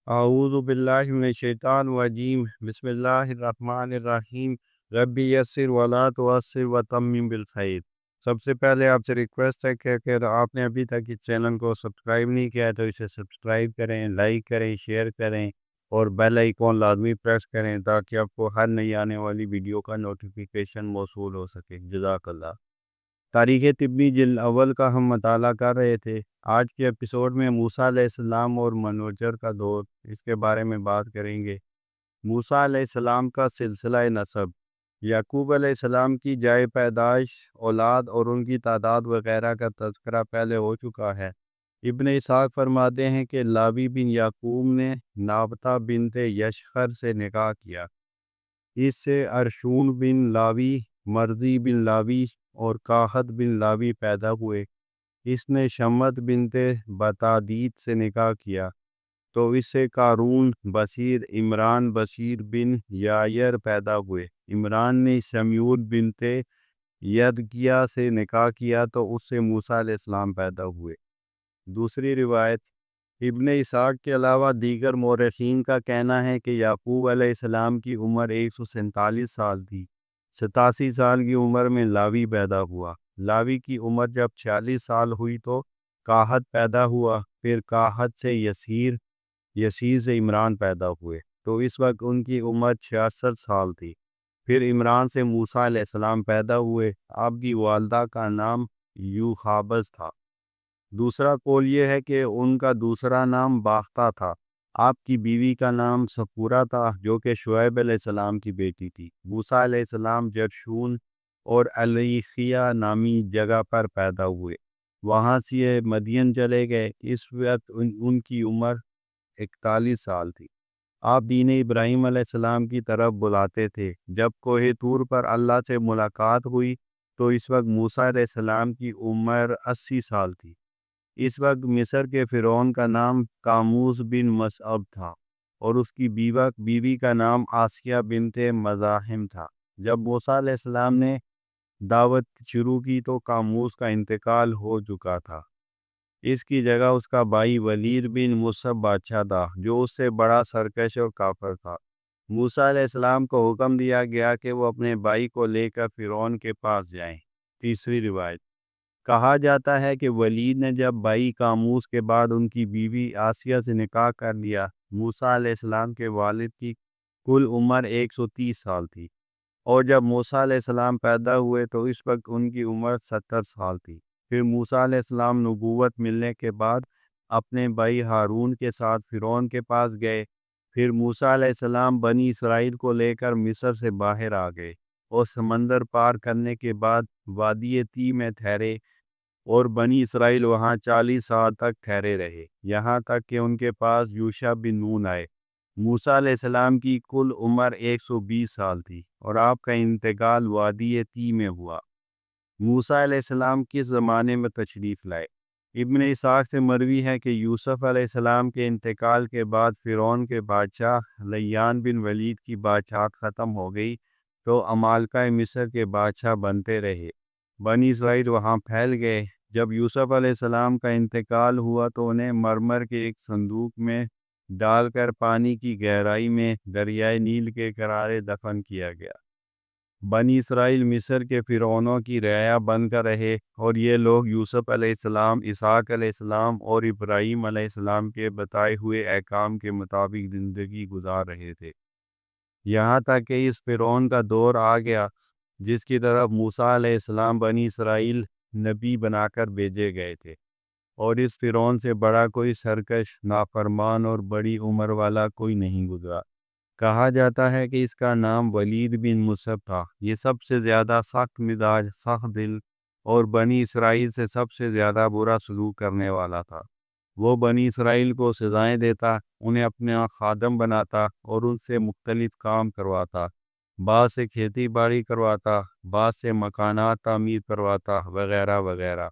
اعوذ باللہ من الشیطان الرجیم بسم اللہ الرحمن الرحیم ربی یسر ولا تعسر وتمم بالخیر۔ سب سے پہلے آپ سے ریکویسٹ ہے کہ اگر آپ نے ابھی تک اس چینل کو سبسکرائب نہیں کیا ہے تو اسے سبسکرائب کریں، لائک کریں، شیئر کریں اور بیل آئیکن لازمی پریس کریں تاکہ آپ کو ہر نئی آنے والی ویڈیو کا نوٹیفیکیشن موصول ہو سکے۔ جزاک اللہ۔ تاریخ طبی جلد اول کا ہم مطالعہ کر رہے تھے۔ آج کے ایپیسوڈ میں موسیٰ علیہ السلام اور منوچہر کا دور، اس کے بارے میں بات کریں گے۔ موسیٰ علیہ السلام کا سلسلہ نسب۔ یعقوب علیہ السلام کی جائے پیدائش، اولاد اور ان کی تعداد وغیرہ کا تذکرہ پہلے ہو چکا ہے۔ ابن اسحاق فرماتے ہیں کہ لاوی بن یعقوب نے نابتہ بنت یشخر سے نکاح کیا۔ اس سے ارشون بن لاوی، مرضی بن لاوی اور کاہت بن لاوی پیدا ہوئے۔ اس نے شمت بنت بطادیت سے نکاح کیا تو اس سے قارون، بصیر، عمران بصیر بن یائر پیدا ہوئے۔ عمران نے شمیول بنت یدکیہ سے نکاح کیا تو اس سے موسیٰ علیہ السلام پیدا ہوئے۔ دوسری روایت، ابن اسحاق کے علاوہ دیگر مورخین کا کہنا ہے کہ یعقوب علیہ السلام کی عمر 147 سال تھی۔ 87 سال کی عمر میں لاوی پیدا ہوا۔ لاوی کی عمر جب 46 سال ہوئی تو کاہت پیدا ہوا، پھر کاہت سے یسیر، یسیر سے عمران پیدا ہوئے تو اس وقت ان کی عمر 66 سال تھی۔ پھر عمران سے موسیٰ علیہ السلام پیدا ہوئے۔ آپ کی والدہ کا نام یوخابز تھا۔ دوسرا قول یہ ہے کہ ان کا دوسرا نام باختہ تھا۔ آپ کی بیوی کا نام سپورہ تھا جو کہ شعیب علیہ السلام کی بیٹی تھی۔ موسیٰ علیہ السلام جرشون اور الیخیہ نامی جگہ پر پیدا ہوئے، وہاں سے یہ مدین چلے گئے۔ اس وقت ان کی عمر 41 سال تھی۔ آپ دین ابراہیم علیہ السلام کی طرف بلاتے تھے۔ جب کوہ طور پر اللہ سے ملاقات ہوئی تو اس وقت موسیٰ علیہ السلام کی عمر 80 سال تھی۔ اس وقت مصر کے فرعون کا نام قاموس بن مصعب تھا اور اس کی بیوی کا نام آسیہ بنت مزاحم تھا۔ جب موسیٰ علیہ السلام نے دعوت شروع کی تو قاموس کا انتقال ہو چکا تھا۔ اس کی جگہ اس کا بھائی ولید بن مصعب بادشاہ تھا جو اس سے بڑا سرکش اور کافر تھا۔ موسیٰ علیہ السلام کو حکم دیا گیا کہ وہ اپنے بھائی کو لے کر فرعون کے پاس جائیں۔ تیسری روایت، کہا جاتا ہے کہ ولید نے جب بھائی قاموس کے بعد ان کی بیوی آسیہ سے نکاح کر لیا۔ موسیٰ علیہ السلام کے والد کی کل عمر 130 سال تھی اور جب موسیٰ علیہ السلام پیدا ہوئے تو اس وقت ان کی عمر 70 سال تھی۔ پھر موسیٰ علیہ السلام نبوت ملنے کے بعد اپنے بھائی ہارون کے ساتھ فرعون کے پاس گئے۔ پھر موسیٰ علیہ السلام بنی اسرائیل کو لے کر مصر سے باہر آ گئے اور سمندر پار کرنے کے بعد وادی تی میں ٹھہرے اور بنی اسرائیل وہاں 40 سال تک ٹھہرے رہے، یہاں تک کہ ان کے پاس یوشع بن نون آئے۔ موسیٰ علیہ السلام کی کل عمر 120 سال تھی اور آپ کا انتقال وادی تی میں ہوا۔ موسیٰ علیہ السلام کس زمانے میں تشریف لائے؟ ابن اسحاق سے مروی ہے کہ یوسف علیہ السلام کے انتقال کے بعد فرعون کے بادشاہ لیان بن ولید کی بادشاہت ختم ہو گئی تو عمالقہ مصر کے بادشاہ بنتے رہے۔ بنی اسرائیل وہاں پھیل گئے۔ جب یوسف علیہ السلام کا انتقال ہوا تو انہیں مرمر کے ایک صندوق میں ڈال کر پانی کی گہرائی میں دریائے نیل کے کنارے دفن کیا گیا۔ بنی اسرائیل مصر کے فرعونوں کی رعایا بن کر رہے اور یہ لوگ یوسف علیہ السلام، اسحاق علیہ السلام اور ابراہیم علیہ السلام کے بتائے ہوئے احکام کے مطابق زندگی گزار رہے تھے، یہاں تک کہ اس فرعون کا دور آ گیا جس کی طرف موسیٰ علیہ السلام بنی اسرائیل نبی بنا کر بھیجے گئے تھے، اور اس فرعون سے بڑا کوئی سرکش، نافرمان اور بڑی عمر والا کوئی نہیں گزرا۔ کہا جاتا ہے کہ اس کا نام ولید بن مصعب تھا۔ یہ سب سے زیادہ سخت مزاج، سخت دل اور بنی اسرائیل سے سب سے زیادہ برا سلوک کرنے والا تھا۔ وہ بنی اسرائیل کو سزائیں دیتا، انہیں اپنا خادم بناتا اور ان سے مختلف کام کرواتا، بعض سے کھیتی باڑی کرواتا، بعض سے مکانات تعمیر کرواتا وغیرہ وغیرہ،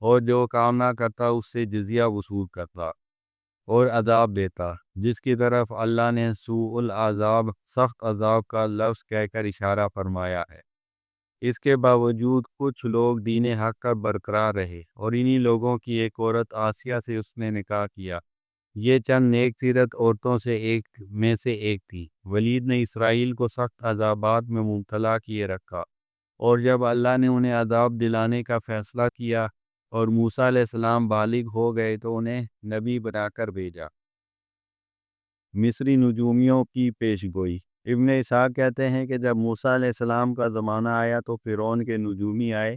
اور جو کام نہ کرتا اس سے جزیہ وصول کرتا اور عذاب دیتا، جس کی طرف اللہ نے سوء العذاب، سخت عذاب کا لفظ کہہ کر اشارہ فرمایا ہے۔ اس کے باوجود کچھ لوگ دین حق پر برقرار رہے اور انہی لوگوں کی ایک عورت آسیہ سے اس نے نکاح کیا۔ یہ چند نیک سیرت عورتوں سے ایک تھی۔ ولید نے اسرائیل کو سخت عذابات میں مبتلا کیے رکھا، اور جب اللہ نے انہیں عذاب دلانے کا فیصلہ کیا اور موسیٰ علیہ السلام بالغ ہو گئے تو انہیں نبی بنا کر بھیجا۔ مصری نجومیوں کی پیش گوئی۔ ابن اسحاق کہتے ہیں کہ جب موسیٰ علیہ السلام کا زمانہ آیا تو فرعون کے نجومی آئے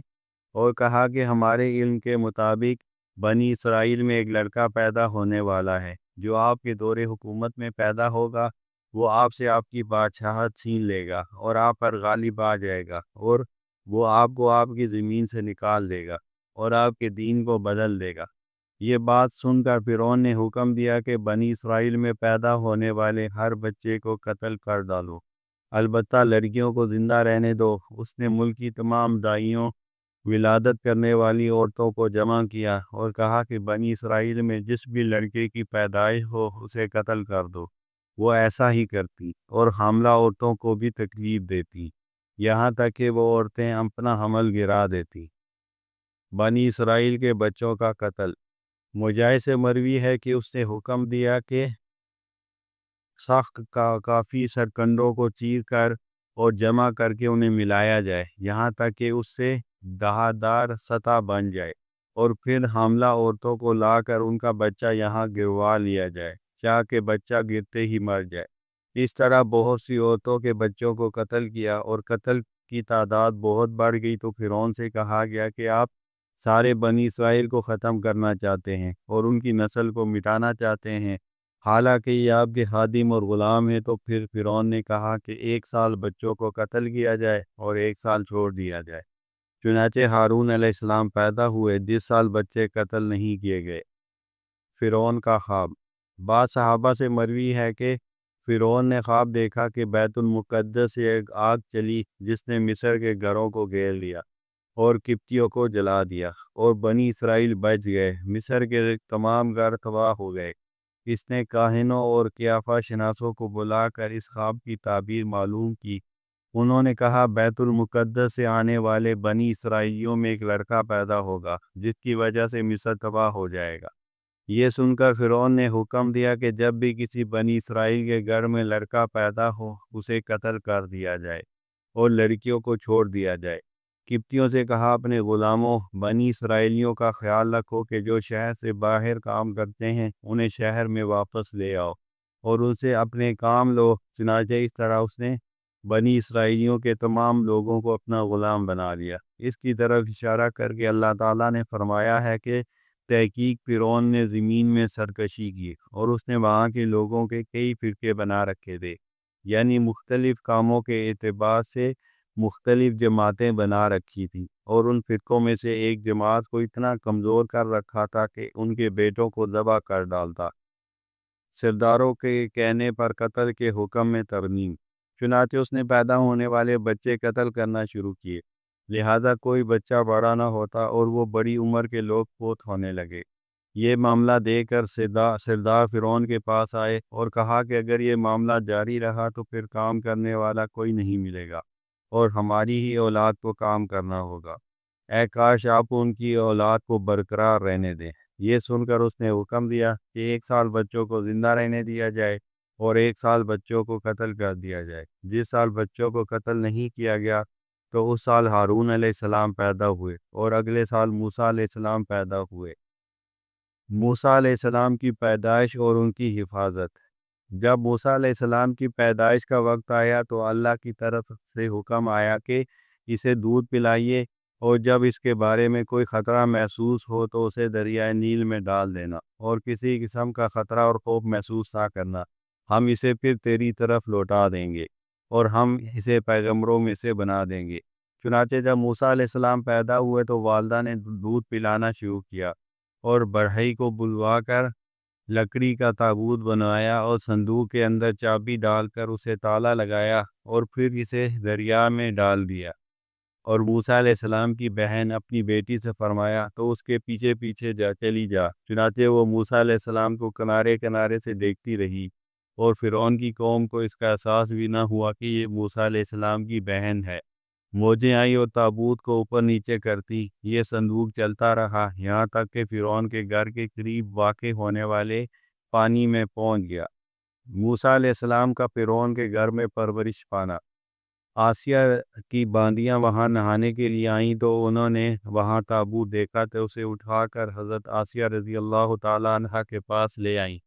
اور کہا کہ ہمارے علم کے مطابق بنی اسرائیل میں ایک لڑکا پیدا ہونے والا ہے، جو آپ کے دور حکومت میں پیدا ہوگا، وہ آپ سے آپ کی بادشاہت چھین لے گا اور آپ پر غالب آ جائے گا، اور وہ آپ کو آپ کی زمین سے نکال دے گا اور آپ کے دین کو بدل دے گا۔ یہ بات سن کر فرعون نے حکم دیا کہ بنی اسرائیل میں پیدا ہونے والے ہر بچے کو قتل کر ڈالو، البتہ لڑکیوں کو زندہ رہنے دو۔ اس نے ملک کی تمام دائیوں، ولادت کرنے والی عورتوں کو جمع کیا اور کہا کہ بنی اسرائیل میں جس بھی لڑکے کی پیدائش ہو اسے قتل کر دو۔ وہ ایسا ہی کرتی اور حاملہ عورتوں کو بھی تکلیف دیتی، یہاں تک کہ وہ عورتیں اپنا حمل گرا دیتی۔ بنی اسرائیل کے بچوں کا قتل۔ مجاہد سے مروی ہے کہ اس نے حکم دیا کہ سخت کافی سرکنڈوں کو چیر کر اور جمع کر کے انہیں ملایا جائے، یہاں تک کہ اس سے دہادار سطح بن جائے، اور پھر حاملہ عورتوں کو لا کر ان کا بچہ یہاں گروا لیا جائے، چاہ کہ بچہ گرتے ہی مر جائے۔ اس طرح بہت سی عورتوں کے بچوں کو قتل کیا، اور قتل کی تعداد بہت بڑھ گئی تو فرعون سے کہا گیا کہ آپ سارے بنی اسرائیل کو ختم کرنا چاہتے ہیں اور ان کی نسل کو مٹانا چاہتے ہیں، حالانکہ یہ آپ کے خادم اور غلام ہیں۔ تو پھر فرعون نے کہا کہ 1 سال بچوں کو قتل کیا جائے اور 1 سال چھوڑ دیا جائے۔ چنانچہ ہارون علیہ السلام پیدا ہوئے جس سال بچے قتل نہیں کیے گئے۔ فرعون کا خواب۔ بعض صحابہ سے مروی ہے کہ فرعون نے خواب دیکھا کہ بیت المقدس سے ایک آگ چلی جس نے مصر کے گھروں کو گھیر لیا اور قبطیوں کو جلا دیا، اور بنی اسرائیل بچ گئے۔ مصر کے تمام گھر تباہ ہو گئے۔ اس نے کاہنوں اور قیافہ شناسوں کو بلا کر اس خواب کی تعبیر معلوم کی۔ انہوں نے کہا بیت المقدس سے آنے والے بنی اسرائیلیوں میں ایک لڑکا پیدا ہوگا جس کی وجہ سے مصر تباہ ہو جائے گا۔ یہ سن کر فرعون نے حکم دیا کہ جب بھی کسی بنی اسرائیل کے گھر میں لڑکا پیدا ہو اسے قتل کر دیا جائے اور لڑکیوں کو چھوڑ دیا جائے۔ قبطیوں سے کہا اپنے غلاموں بنی اسرائیلیوں کا خیال رکھو کہ جو شہر سے باہر کام کرتے ہیں انہیں شہر میں واپس لے آؤ اور ان سے اپنے کام لو۔ چنانچہ اس طرح اس نے بنی اسرائیلیوں کے تمام لوگوں کو اپنا غلام بنا لیا۔ اس کی طرف اشارہ کر کے اللہ تعالیٰ نے فرمایا ہے کہ تحقیق فرعون نے زمین میں سرکشی کی اور اس نے وہاں کے لوگوں کے کئی فرقے بنا رکھے تھے، یعنی مختلف کاموں کے اعتبار سے مختلف جماعتیں بنا رکھی تھیں، اور ان فرقوں میں سے ایک جماعت کو اتنا کمزور کر رکھا تھا کہ ان کے بیٹوں کو ذبح کر ڈالتا۔ سرداروں کے کہنے پر قتل کے حکم میں ترمیم۔ چنانچہ اس نے پیدا ہونے والے بچے قتل کرنا شروع کیے، لہذا کوئی بچہ بڑا نہ ہوتا اور وہ بڑی عمر کے لوگ فوت ہونے لگے۔ یہ معاملہ دیکھ کر سردار فرعون کے پاس آئے اور کہا کہ اگر یہ معاملہ جاری رہا تو پھر کام کرنے والا کوئی نہیں ملے گا اور ہماری ہی اولاد کو کام کرنا ہوگا۔ اے کاش آپ ان کی اولاد کو برقرار رہنے دیں۔ یہ سن کر اس نے حکم دیا کہ 1 سال بچوں کو زندہ رہنے دیا جائے اور 1 سال بچوں کو قتل کر دیا جائے۔ جس سال بچوں کو قتل نہیں کیا گیا تو اس سال ہارون علیہ السلام پیدا ہوئے اور اگلے سال موسیٰ علیہ السلام پیدا ہوئے۔ موسیٰ علیہ السلام کی پیدائش اور ان کی حفاظت۔ جب موسیٰ علیہ السلام کی پیدائش کا وقت آیا تو اللہ کی طرف سے حکم آیا کہ اسے دودھ پلائیے، اور جب اس کے بارے میں کوئی خطرہ محسوس ہو تو اسے دریائے نیل میں ڈال دینا، اور کسی قسم کا خطرہ اور خوف محسوس نہ کرنا، ہم اسے پھر تیری طرف لوٹا دیں گے اور ہم اسے پیغمبروں میں سے بنا دیں گے۔ چنانچہ جب موسیٰ علیہ السلام پیدا ہوئے تو والدہ نے دودھ پلانا شروع کیا اور بڑھئی کو بلوا کر لکڑی کا تابوت بنایا اور صندوق کے اندر چابی ڈال کر اسے تالا لگایا اور پھر اسے دریا میں ڈال دیا۔ اور موسیٰ علیہ السلام کی بہن اپنی بیٹی سے فرمایا تو اس کے پیچھے پیچھے چلی جا۔ چنانچہ وہ موسیٰ علیہ السلام کو کنارے کنارے سے دیکھتی رہی، اور فرعون کی قوم کو اس کا احساس بھی نہ ہوا کہ یہ موسیٰ علیہ السلام کی بہن ہے۔ موجیں آئی اور تابوت کو اوپر نیچے کرتی۔ یہ صندوق چلتا رہا یہاں تک کہ فرعون کے گھر کے قریب واقع ہونے والے پانی میں پہنچ گیا۔ موسیٰ علیہ السلام کا فرعون کے گھر میں پرورش پانا۔ آسیہ کی باندیاں وہاں نہانے کے لیے آئیں تو انہوں نے وہاں تابوت دیکھا تو اسے اٹھا کر حضرت آسیہ رضی اللہ تعالیٰ عنہ کے پاس لے آئیں۔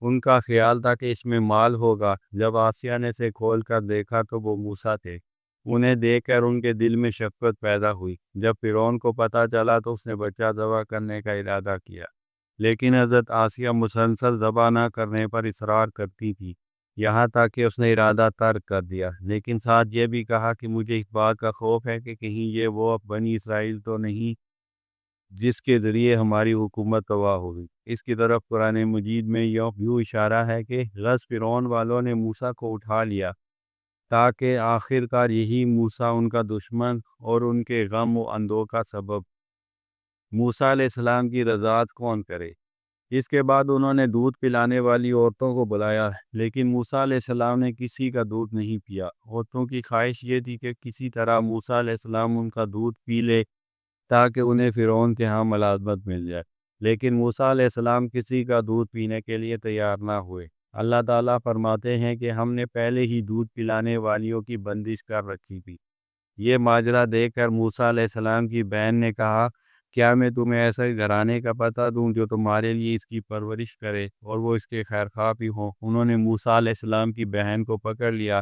ان کا خیال تھا کہ اس میں مال ہوگا۔ جب آسیہ نے اسے کھول کر دیکھا تو وہ موسیٰ تھے۔ انہیں دیکھ کر ان کے دل میں شفقت پیدا ہوئی۔ جب فرعون کو پتہ چلا تو اس نے بچہ ذبح کرنے کا ارادہ کیا، لیکن حضرت آسیہ مسلسل ذبح نہ کرنے پر اصرار کرتی تھی، یہاں تک کہ اس نے ارادہ ترک کر دیا، لیکن ساتھ یہ بھی کہا کہ مجھے اس بات کا خوف ہے کہ کہیں یہ وہ بنی اسرائیل تو نہیں جس کے ذریعے ہماری حکومت تباہ ہوگی۔ اس کی طرف قرآن مجید میں یوں اشارہ ہے کہ غصب فرعون والوں نے موسیٰ کو اٹھا لیا تاکہ آخر کار یہی موسیٰ ان کا دشمن اور ان کے غم و اندوہ کا سبب۔ موسیٰ علیہ السلام کی رضاعت کون کرے؟ اس کے بعد انہوں نے دودھ پلانے والی عورتوں کو بلایا، لیکن موسیٰ علیہ السلام نے کسی کا دودھ نہیں پیا۔ عورتوں کی خواہش یہ تھی کہ کسی طرح موسیٰ علیہ السلام ان کا دودھ پی لے تاکہ انہیں فرعون کے ہاں ملازمت مل جائے، لیکن موسیٰ علیہ السلام کسی کا دودھ پینے کے لیے تیار نہ ہوئے۔ اللہ تعالیٰ فرماتے ہیں کہ ہم نے پہلے ہی دودھ پلانے والیوں کی بندش کر رکھی تھی۔ یہ ماجرا دیکھ کر موسیٰ علیہ السلام کی بہن نے کہا، کیا میں تمہیں ایسے گھرانے کا پتہ دوں جو تمہارے لیے اس کی پرورش کرے اور وہ اس کے خیر خواہ بھی ہوں؟ انہوں نے موسیٰ علیہ السلام کی بہن کو پکڑ لیا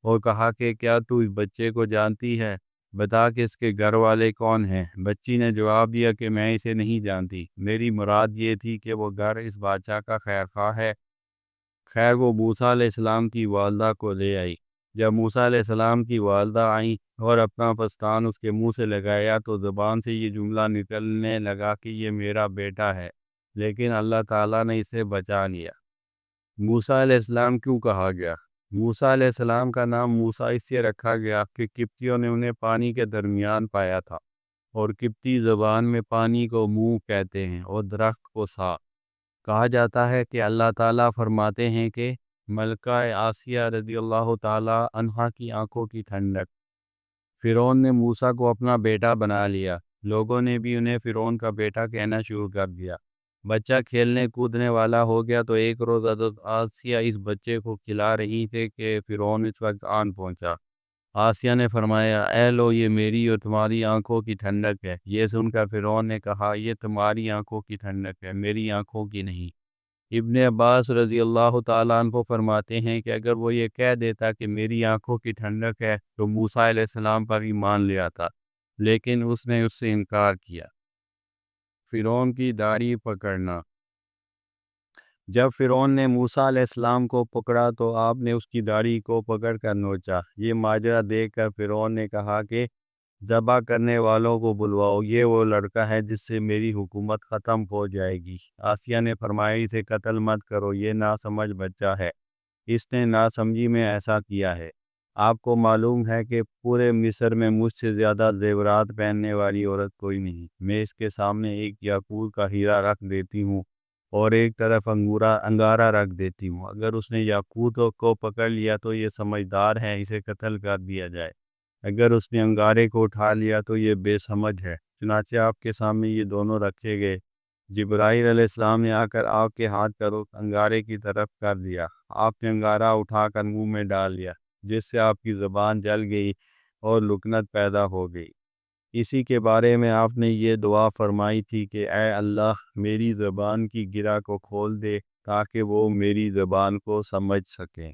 اور کہا کہ کیا تو اس بچے کو جانتی ہے؟ بتا کہ اس کے گھر والے کون ہیں؟ بچی نے جواب دیا کہ میں اسے نہیں جانتی، میری مراد یہ تھی کہ وہ گھر اس بادشاہ کا خیر خواہ ہے۔ خیر وہ موسیٰ علیہ السلام کی والدہ کو لے آئی۔ جب موسیٰ علیہ السلام کی والدہ آئیں اور اپنا پستان اس کے منہ سے لگایا تو زبان سے یہ جملہ نکلنے لگا کہ یہ میرا بیٹا ہے، لیکن اللہ تعالیٰ نے اسے بچا لیا۔ موسیٰ علیہ السلام کیوں کہا گیا؟ موسیٰ علیہ السلام کا نام موسیٰ اس سے رکھا گیا کہ قبطیوں نے انہیں پانی کے درمیان پایا تھا، اور قبطی زبان میں پانی کو منہ کہتے ہیں اور درخت کو سا۔ کہا جاتا ہے کہ اللہ تعالیٰ فرماتے ہیں کہ ملکہ آسیہ رضی اللہ تعالیٰ عنہا کی آنکھوں کی ٹھنڈک۔ فرعون نے موسیٰ کو اپنا بیٹا بنا لیا۔ لوگوں نے بھی انہیں فرعون کا بیٹا کہنا شروع کر دیا۔ بچہ کھیلنے کودنے والا ہو گیا تو ایک روز حضرت آسیہ اس بچے کو کھلا رہی تھے کہ فرعون اس وقت آن پہنچا۔ آسیہ نے فرمایا، اے لو یہ میری اور تمہاری آنکھوں کی ٹھنڈک ہے۔ یہ سن کر فرعون نے کہا، یہ تمہاری آنکھوں کی ٹھنڈک ہے، میری آنکھوں کی نہیں۔ ابن عباس رضی اللہ تعالیٰ عنہ فرماتے ہیں کہ اگر وہ یہ کہہ دیتا کہ میری آنکھوں کی ٹھنڈک ہے تو موسیٰ علیہ السلام پر ایمان لے آتا، لیکن اس نے اس سے انکار کیا۔ فرعون کی داڑھی پکڑنا۔ جب فرعون نے موسیٰ علیہ السلام کو پکڑا تو آپ نے اس کی داڑھی کو پکڑ کر نوچا۔ یہ ماجرا دیکھ کر فرعون نے کہا کہ ذبح کرنے والوں کو بلواؤ، یہ وہ لڑکا ہے جس سے میری حکومت ختم ہو جائے گی۔ آسیہ نے فرمایا، اسے قتل مت کرو، یہ ناسمجھ بچہ ہے، اس نے ناسمجھی میں ایسا کیا ہے۔ آپ کو معلوم ہے کہ پورے مصر میں مجھ سے زیادہ زیورات پہننے والی عورت کوئی نہیں۔ میں اس کے سامنے ایک یاقوت کا ہیرا رکھ دیتی ہوں اور ایک طرف انگارہ رکھ دیتی ہوں۔ اگر اس نے یاقوت کو پکڑ لیا تو یہ سمجھدار ہے، اسے قتل کر دیا جائے۔ اگر اس نے انگارے کو اٹھا لیا تو یہ بے سمجھ ہے۔ چنانچہ آپ کے سامنے یہ دونوں رکھے گئے۔ جبرائیل علیہ السلام نے آ کر آپ کے ہاتھ کا رخ انگارے کی طرف کر دیا۔ آپ نے انگارہ اٹھا کر منہ میں ڈال لیا، جس سے آپ کی زبان جل گئی اور لکنت پیدا ہو گئی۔ اسی کے بارے میں آپ نے یہ دعا فرمائی تھی کہ اے اللہ میری زبان کی گرہ کو کھول دے تاکہ وہ میری زبان کو سمجھ سکیں۔